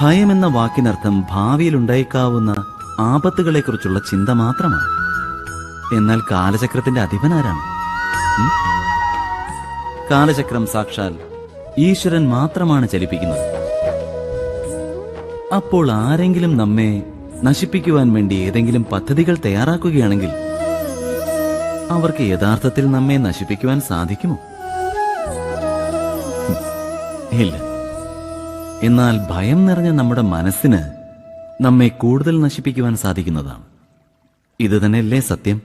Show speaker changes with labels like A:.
A: ഭയം എന്ന വാക്കിനർത്ഥം ഭാവിയിൽ ഉണ്ടായേക്കാവുന്ന ആപത്തുകളെക്കുറിച്ചുള്ള ചിന്ത മാത്രമാണ്. എന്നാൽ കാലചക്രത്തിന്റെ അധിപനാരാണ്? കാലചക്രം സാക്ഷാൽ ഈശ്വരൻ മാത്രമാണ് ചലിപ്പിക്കുന്നത്. അപ്പോൾ ആരെങ്കിലും നമ്മെ നശിപ്പിക്കുവാൻ വേണ്ടി ഏതെങ്കിലും പദ്ധതികൾ തയ്യാറാക്കുകയാണെങ്കിൽ അവർക്ക് യഥാർത്ഥത്തിൽ നമ്മെ നശിപ്പിക്കുവാൻ സാധിക്കുമോ? ഇല്ല. എന്നാൽ ഭയം നിറഞ്ഞ നമ്മുടെ മനസ്സിന് നമ്മെ കൂടുതൽ നശിപ്പിക്കുവാൻ സാധിക്കുന്നതാണ്. ഇത് തന്നെയല്ലേ സത്യം?